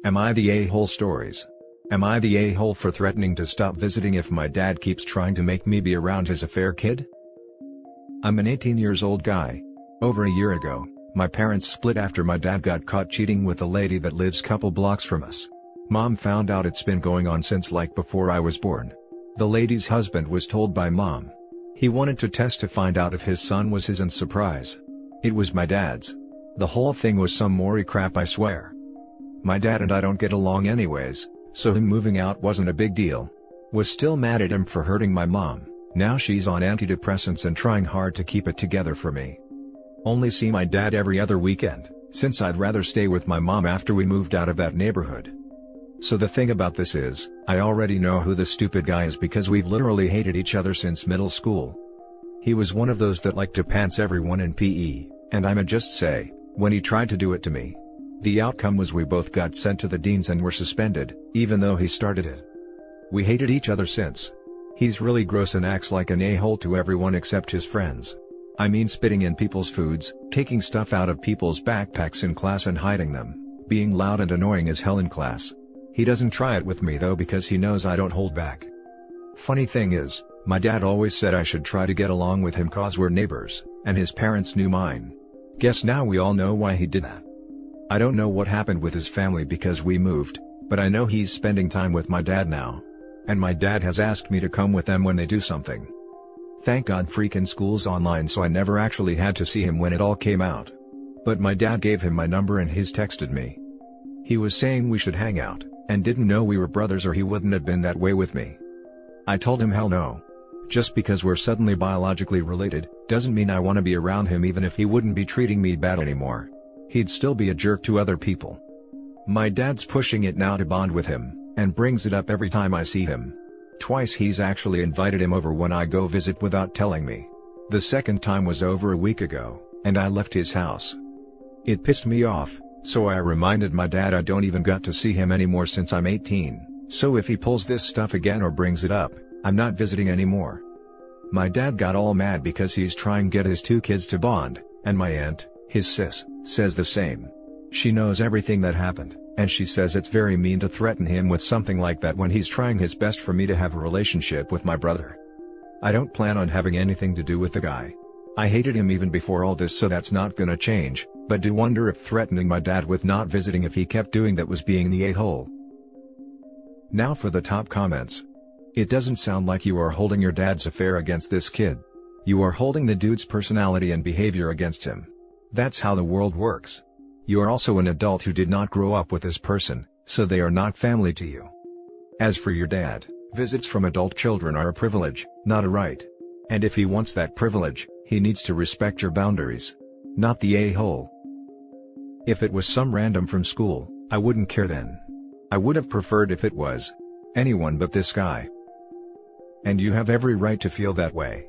Am I the a-hole stories? Am I the a-hole for threatening to stop visiting if my dad keeps trying to make me be around his affair kid? I'm an 18 years old guy. Over a year ago, my parents split after my dad got caught cheating with a lady that lives couple blocks from us. Mom found out it's been going on since like before I was born. The lady's husband was told by mom. He wanted to test to find out if his son was his, and surprise, it was my dad's. The whole thing was some Maury crap, I swear. My dad and I don't get along anyways, so him moving out wasn't a big deal. Was still mad at him for hurting my mom. Now she's on antidepressants and trying hard to keep it together for me. Only see my dad every other weekend, since I'd rather stay with my mom after we moved out of that neighborhood. So the thing about this is, I already know who the stupid guy is because we've literally hated each other since middle school. He was one of those that liked to pants everyone in PE, and I'ma just say, when he tried to do it to me, the outcome was we both got sent to the deans and were suspended, even though he started it. We hated each other since. He's really gross and acts like an a-hole to everyone except his friends. I mean, spitting in people's foods, taking stuff out of people's backpacks in class and hiding them, being loud and annoying as hell in class. He doesn't try it with me though because he knows I don't hold back. Funny thing is, my dad always said I should try to get along with him cause we're neighbors, and his parents knew mine. Guess now we all know why he did that. I don't know what happened with his family because we moved, but I know he's spending time with my dad now. And my dad has asked me to come with them when they do something. Thank God freaking school's online, so I never actually had to see him when it all came out. But my dad gave him my number and he's texted me. He was saying we should hang out, and didn't know we were brothers or he wouldn't have been that way with me. I told him hell no. Just because we're suddenly biologically related, doesn't mean I want to be around him even if he wouldn't be treating me bad anymore. He'd still be a jerk to other people. My dad's pushing it now to bond with him, and brings it up every time I see him. Twice he's actually invited him over when I go visit without telling me. The second time was over a week ago, and I left his house. It pissed me off, so I reminded my dad I don't even got to see him anymore since I'm 18, so if he pulls this stuff again or brings it up, I'm not visiting anymore. My dad got all mad because he's trying to get his two kids to bond, and my aunt, his sis, says the same. She knows everything that happened, and she says it's very mean to threaten him with something like that when he's trying his best for me to have a relationship with my brother. I don't plan on having anything to do with the guy. I hated him even before all this, so that's not gonna change, but do wonder if threatening my dad with not visiting if he kept doing that was being the a-hole. Now for the top comments. It doesn't sound like you are holding your dad's affair against this kid. You are holding the dude's personality and behavior against him. That's how the world works. You are also an adult who did not grow up with this person, so they are not family to you. As for your dad, visits from adult children are a privilege, not a right. And if he wants that privilege, he needs to respect your boundaries. Not the a-hole. If it was some random from school, I wouldn't care then. I would have preferred if it was anyone but this guy. And you have every right to feel that way.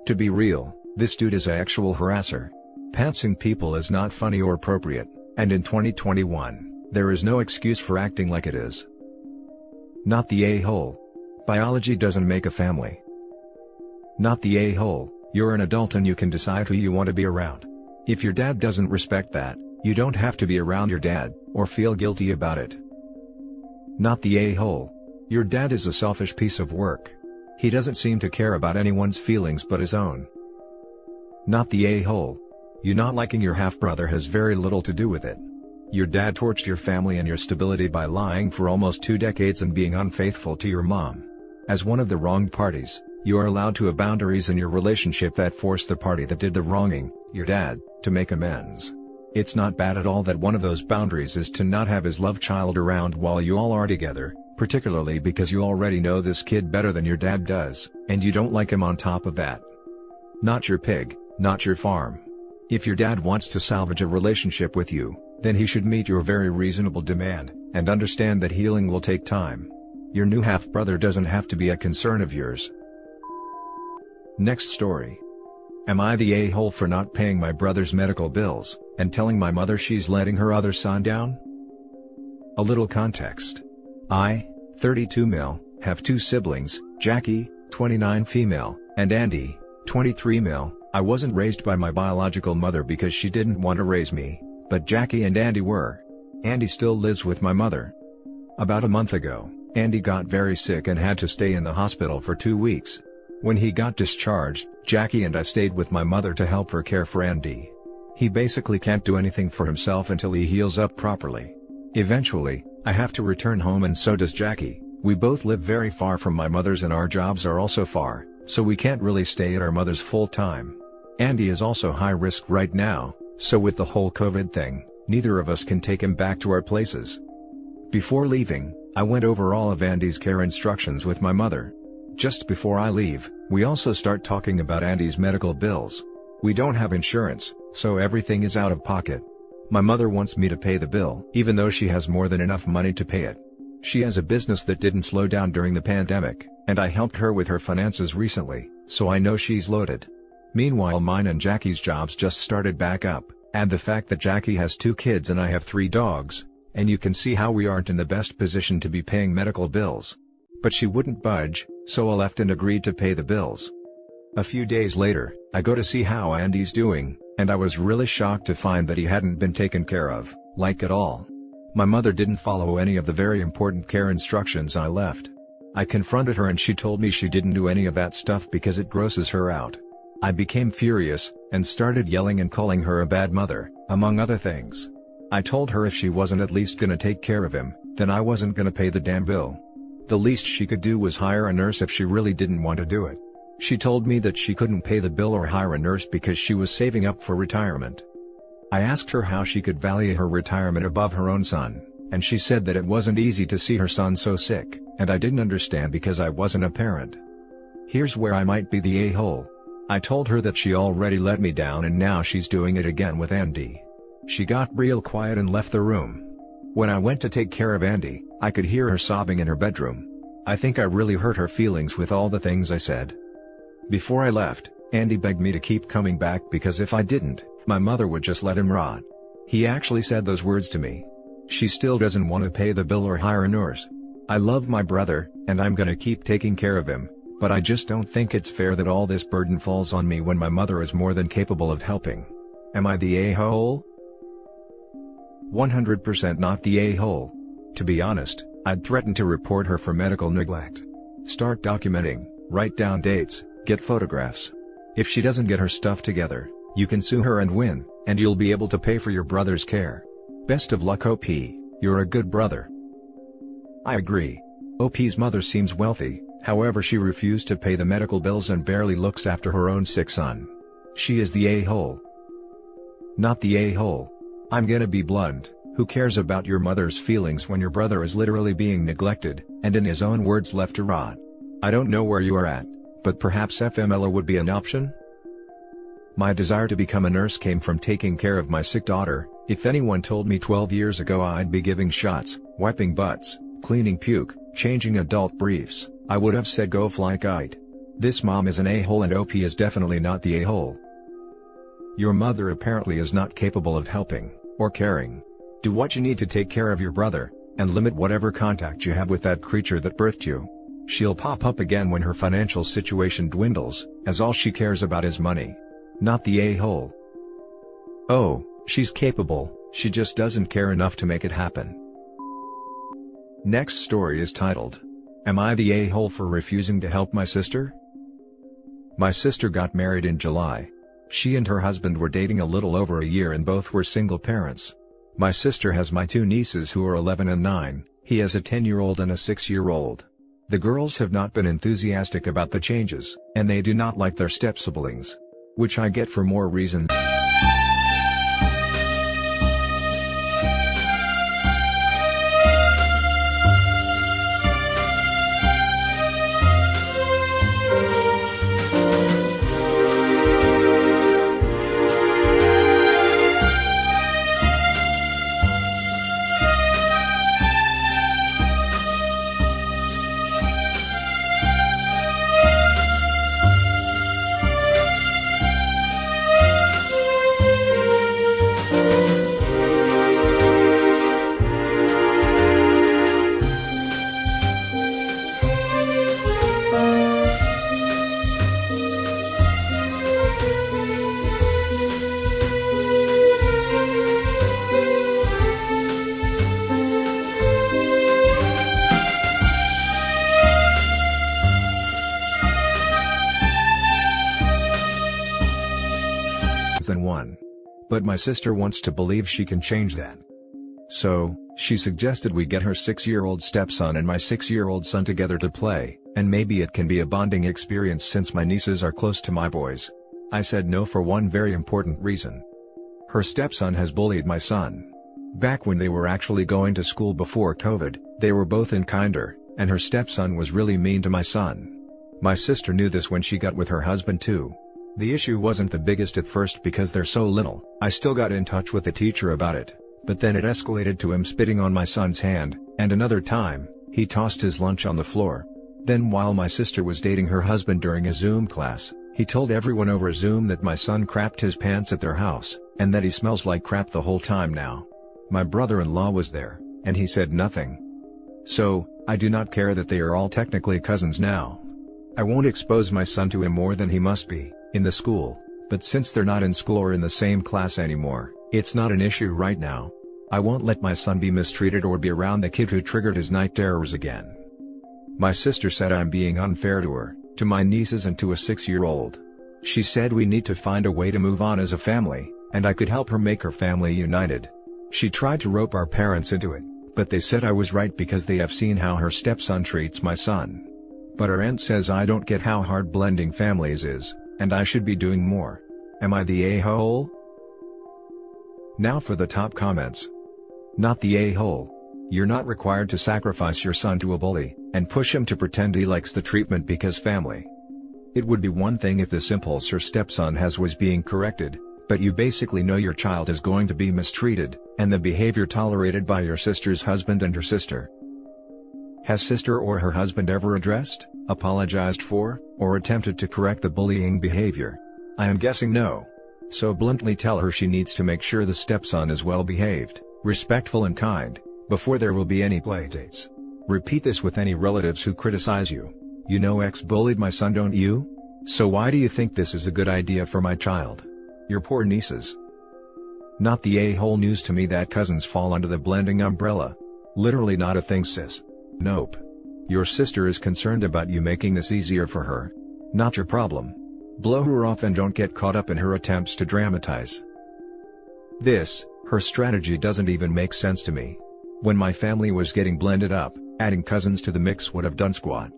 To be real, this dude is an actual harasser. Pantsing people is not funny or appropriate, and in 2021, there is no excuse for acting like it is. Not the a-hole. Biology doesn't make a family. Not the a-hole. You're an adult and you can decide who you want to be around. If your dad doesn't respect that, you don't have to be around your dad, or feel guilty about it. Not the a-hole. Your dad is a selfish piece of work. He doesn't seem to care about anyone's feelings but his own. Not the a-hole. You not liking your half-brother has very little to do with it. Your dad torched your family and your stability by lying for almost 2 decades and being unfaithful to your mom. As one of the wronged parties, you are allowed to have boundaries in your relationship that force the party that did the wronging, your dad, to make amends. It's not bad at all that one of those boundaries is to not have his love child around while you all are together, particularly because you already know this kid better than your dad does, and you don't like him on top of that. Not your pig, not your farm. If your dad wants to salvage a relationship with you, then he should meet your very reasonable demand, and understand that healing will take time. Your new half-brother doesn't have to be a concern of yours. Next story. Am I the a-hole for not paying my brother's medical bills, and telling my mother she's letting her other son down? A little context. I, 32 male, have 2 siblings, Jackie, 29 female, and Andy, 23 male. I wasn't raised by my biological mother because she didn't want to raise me, but Jackie and Andy were. Andy still lives with my mother. About a month ago, Andy got very sick and had to stay in the hospital for 2 weeks. When he got discharged, Jackie and I stayed with my mother to help her care for Andy. He basically can't do anything for himself until he heals up properly. Eventually, I have to return home and so does Jackie. We both live very far from my mother's and our jobs are also far, so we can't really stay at our mother's full time. Andy is also high risk right now, so with the whole COVID thing, neither of us can take him back to our places. Before leaving, I went over all of Andy's care instructions with my mother. Just before I leave, we also start talking about Andy's medical bills. We don't have insurance, so everything is out of pocket. My mother wants me to pay the bill, even though she has more than enough money to pay it. She has a business that didn't slow down during the pandemic, and I helped her with her finances recently, so I know she's loaded. Meanwhile, mine and Jackie's jobs just started back up, and the fact that Jackie has 2 kids and I have 3 dogs, and you can see how we aren't in the best position to be paying medical bills. But she wouldn't budge, so I left and agreed to pay the bills. A few days later, I go to see how Andy's doing, and I was really shocked to find that he hadn't been taken care of, like at all. My mother didn't follow any of the very important care instructions I left. I confronted her and she told me she didn't do any of that stuff because it grosses her out. I became furious, and started yelling and calling her a bad mother, among other things. I told her if she wasn't at least gonna take care of him, then I wasn't gonna pay the damn bill. The least she could do was hire a nurse if she really didn't want to do it. She told me that she couldn't pay the bill or hire a nurse because she was saving up for retirement. I asked her how she could value her retirement above her own son, and she said that it wasn't easy to see her son so sick, and I didn't understand because I wasn't a parent. Here's where I might be the a-hole. I told her that she already let me down and now she's doing it again with Andy. She got real quiet and left the room. When I went to take care of Andy, I could hear her sobbing in her bedroom. I think I really hurt her feelings with all the things I said. Before I left, Andy begged me to keep coming back because if I didn't, my mother would just let him rot. He actually said those words to me. She still doesn't want to pay the bill or hire a nurse. I love my brother, and I'm gonna keep taking care of him, but I just don't think it's fair that all this burden falls on me when my mother is more than capable of helping. Am I the a-hole? 100% not the a-hole. To be honest, I'd threaten to report her for medical neglect. Start documenting, write down dates, get photographs. If she doesn't get her stuff together, you can sue her and win, and you'll be able to pay for your brother's care. Best of luck, OP, you're a good brother. I agree. OP's mother seems wealthy, however she refused to pay the medical bills and barely looks after her own sick son. She is the a-hole. Not the a-hole. I'm gonna be blunt, who cares about your mother's feelings when your brother is literally being neglected, and in his own words left to rot? I don't know where you are at, but perhaps FMLA would be an option? My desire to become a nurse came from taking care of my sick daughter. If anyone told me 12 years ago I'd be giving shots, wiping butts, cleaning puke, changing adult briefs, I would have said go fly kite. This mom is an a-hole and OP is definitely not the a-hole. Your mother apparently is not capable of helping, or caring. Do what you need to take care of your brother, and limit whatever contact you have with that creature that birthed you. She'll pop up again when her financial situation dwindles, as all she cares about is money. Not the a-hole. Oh, she's capable, she just doesn't care enough to make it happen. Next story is titled, Am I the a-hole for refusing to help my sister? My sister got married in July. She and her husband were dating a little over a year and both were single parents. My sister has my 2 nieces who are 11 and 9, he has a 10-year-old and a 6-year-old. The girls have not been enthusiastic about the changes, and they do not like their step-siblings. Which I get for more reasons. one. But my sister wants to believe she can change that. So, she suggested we get her 6-year-old stepson and my 6-year-old son together to play, and maybe it can be a bonding experience since my nieces are close to my boys. I said no for one very important reason. Her stepson has bullied my son. Back when they were actually going to school before COVID, they were both in kinder, and her stepson was really mean to my son. My sister knew this when she got with her husband too. The issue wasn't the biggest at first because they're so little. I still got in touch with the teacher about it, but then it escalated to him spitting on my son's hand, and another time, he tossed his lunch on the floor. Then while my sister was dating her husband during a Zoom class, he told everyone over Zoom that my son crapped his pants at their house, and that he smells like crap the whole time now. My brother-in-law was there, and he said nothing. So, I do not care that they are all technically cousins now. I won't expose my son to him more than he must be, in the school, but since they're not in school or in the same class anymore, it's not an issue right now. I won't let my son be mistreated or be around the kid who triggered his night terrors again. My sister said I'm being unfair to her, to my nieces and to a 6-year-old. She said we need to find a way to move on as a family, and I could help her make her family united. She tried to rope our parents into it, but they said I was right because they have seen how her stepson treats my son. But her aunt says I don't get how hard blending families is, and I should be doing more. Am I the a-hole? Now for the top comments. Not the a-hole. You're not required to sacrifice your son to a bully, and push him to pretend he likes the treatment because family. It would be one thing if this impulse her stepson has was being corrected, but you basically know your child is going to be mistreated, and the behavior tolerated by your sister's husband and her sister. Has sister or her husband ever addressed, apologized for, or attempted to correct the bullying behavior? I am guessing no. So bluntly tell her she needs to make sure the stepson is well behaved, respectful and kind, before there will be any play dates. Repeat this with any relatives who criticize you. You know X bullied my son, don't you? So why do you think this is a good idea for my child? Your poor nieces. Not the a-hole news to me that cousins fall under the blending umbrella. Literally not a thing, sis. Nope. Your sister is concerned about you making this easier for her. Not your problem. Blow her off and don't get caught up in her attempts to dramatize. Her strategy doesn't even make sense to me. When my family was getting blended up, adding cousins to the mix would have done squat.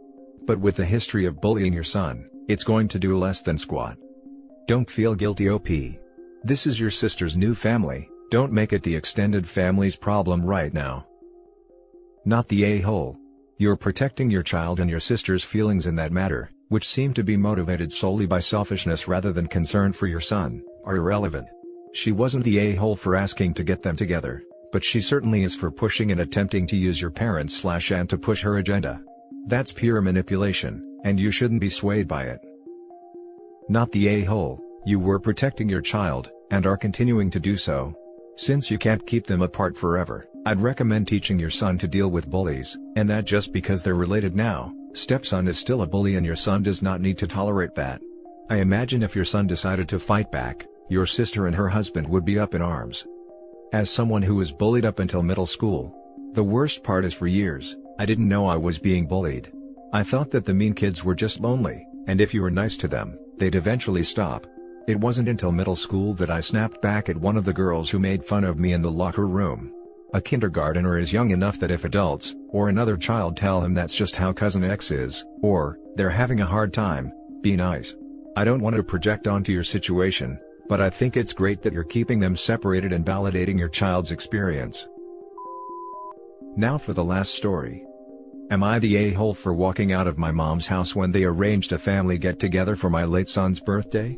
But with the history of bullying your son, it's going to do less than squat. Don't feel guilty, OP. This is your sister's new family, don't make it the extended family's problem right now. Not the a-hole. You're protecting your child and your sister's feelings in that matter, which seem to be motivated solely by selfishness rather than concern for your son, are irrelevant. She wasn't the a-hole for asking to get them together, but she certainly is for pushing and attempting to use your parents/aunt to push her agenda. That's pure manipulation, and you shouldn't be swayed by it. Not the a-hole. You were protecting your child, and are continuing to do so. Since you can't keep them apart forever, I'd recommend teaching your son to deal with bullies, and that just because they're related now, stepson is still a bully and your son does not need to tolerate that. I imagine if your son decided to fight back, your sister and her husband would be up in arms. As someone who was bullied up until middle school, the worst part is for years, I didn't know I was being bullied. I thought that the mean kids were just lonely, and if you were nice to them, they'd eventually stop. It wasn't until middle school that I snapped back at one of the girls who made fun of me in the locker room. A kindergartner is young enough that if adults, or another child tell him that's just how cousin X is, or, they're having a hard time, be nice. I don't want to project onto your situation, but I think it's great that you're keeping them separated and validating your child's experience. Now for the last story. Am I the a-hole for walking out of my mom's house when they arranged a family get-together for my late son's birthday?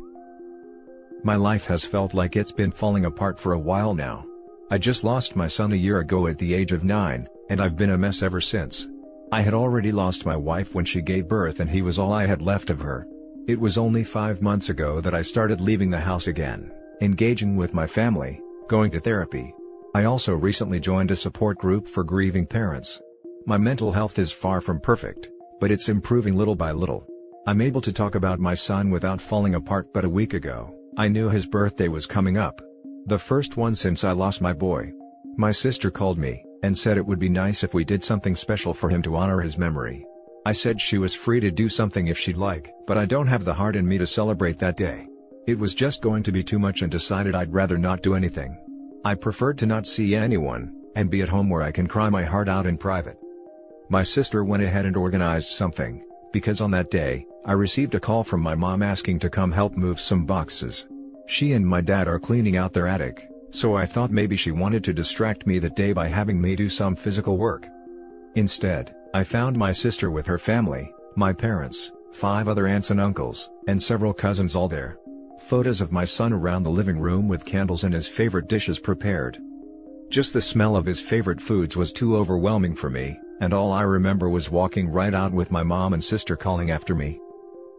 My life has felt like it's been falling apart for a while now. I just lost my son a year ago at the age of 9, and I've been a mess ever since. I had already lost my wife when she gave birth and he was all I had left of her. It was only 5 months ago that I started leaving the house again, engaging with my family, going to therapy. I also recently joined a support group for grieving parents. My mental health is far from perfect, but it's improving little by little. I'm able to talk about my son without falling apart, but a week ago, I knew his birthday was coming up. The first one since I lost my boy. My sister called me, and said it would be nice if we did something special for him to honor his memory. I said she was free to do something if she'd like, but I don't have the heart in me to celebrate that day. It was just going to be too much and decided I'd rather not do anything. I preferred to not see anyone, and be at home where I can cry my heart out in private. My sister went ahead and organized something, because on that day, I received a call from my mom asking to come help move some boxes. She and my dad are cleaning out their attic, so I thought maybe she wanted to distract me that day by having me do some physical work. Instead, I found my sister with her family, my parents, 5 other aunts and uncles, and several cousins all there. Photos of my son around the living room with candles and his favorite dishes prepared. Just the smell of his favorite foods was too overwhelming for me, and all I remember was walking right out with my mom and sister calling after me.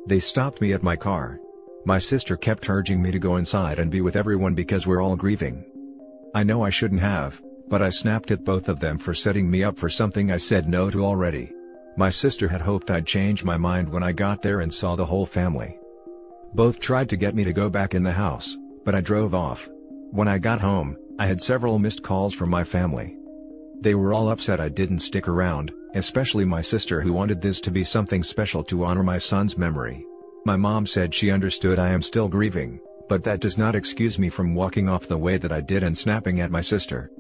They stopped me at my car. My sister kept urging me to go inside and be with everyone because we're all grieving. I know I shouldn't have, but I snapped at both of them for setting me up for something I said no to already. My sister had hoped I'd change my mind when I got there and saw the whole family. Both tried to get me to go back in the house, but I drove off. When I got home, I had several missed calls from my family. They were all upset I didn't stick around, especially my sister who wanted this to be something special to honor my son's memory. My mom said she understood I am still grieving, but that does not excuse me from walking off the way that I did and snapping at my sister.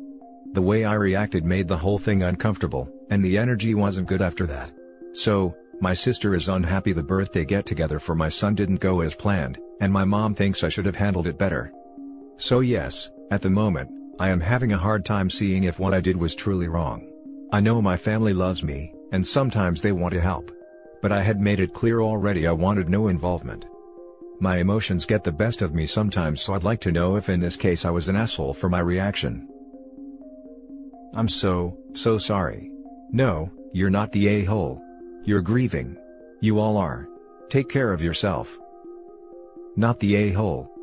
The way I reacted made the whole thing uncomfortable, and the energy wasn't good after that. So, my sister is unhappy the birthday get-together for my son didn't go as planned, and my mom thinks I should have handled it better. So yes, at the moment, I am having a hard time seeing if what I did was truly wrong. I know my family loves me, and sometimes they want to help. But I had made it clear already I wanted no involvement. My emotions get the best of me sometimes, so I'd like to know if in this case I was an asshole for my reaction. I'm so sorry. No, you're not the a-hole. You're grieving. You all are. Take care of yourself. Not the a-hole.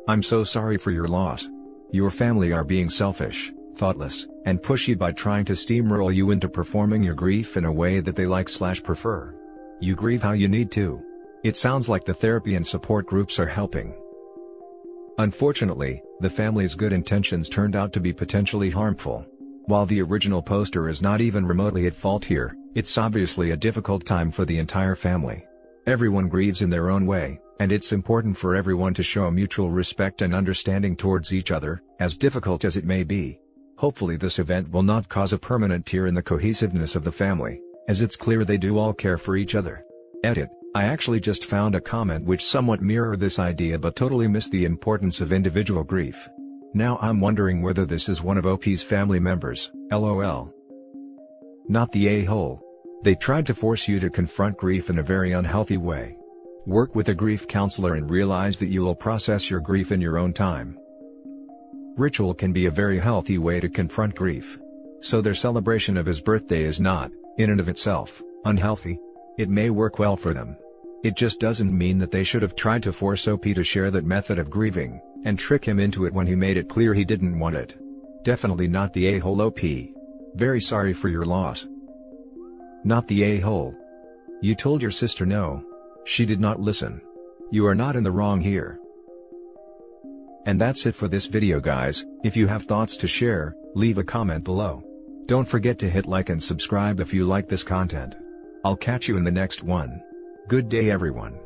I'm so sorry for your loss. Your family are being selfish, thoughtless, and pushy by trying to steamroll you into performing your grief in a way that they like/prefer. You grieve how you need to. It sounds like the therapy and support groups are helping. Unfortunately, the family's good intentions turned out to be potentially harmful. While the original poster is not even remotely at fault here, it's obviously a difficult time for the entire family. Everyone grieves in their own way, and it's important for everyone to show mutual respect and understanding towards each other, as difficult as it may be. Hopefully this event will not cause a permanent tear in the cohesiveness of the family, as it's clear they do all care for each other. Edit: I actually just found a comment which somewhat mirrored this idea but totally missed the importance of individual grief. Now I'm wondering whether this is one of OP's family members, lol. Not the a-hole. They tried to force you to confront grief in a very unhealthy way. Work with a grief counselor and realize that you will process your grief in your own time. Ritual can be a very healthy way to confront grief. So their celebration of his birthday is not, in and of itself, unhealthy. It may work well for them. It just doesn't mean that they should have tried to force OP to share that method of grieving, and trick him into it when he made it clear he didn't want it. Definitely not the a-hole OP. Very sorry for your loss. Not the a-hole. You told your sister no. She did not listen. You are not in the wrong here. And that's it for this video, guys. If you have thoughts to share, leave a comment below. Don't forget to hit like and subscribe if you like this content. I'll catch you in the next one. Good day everyone.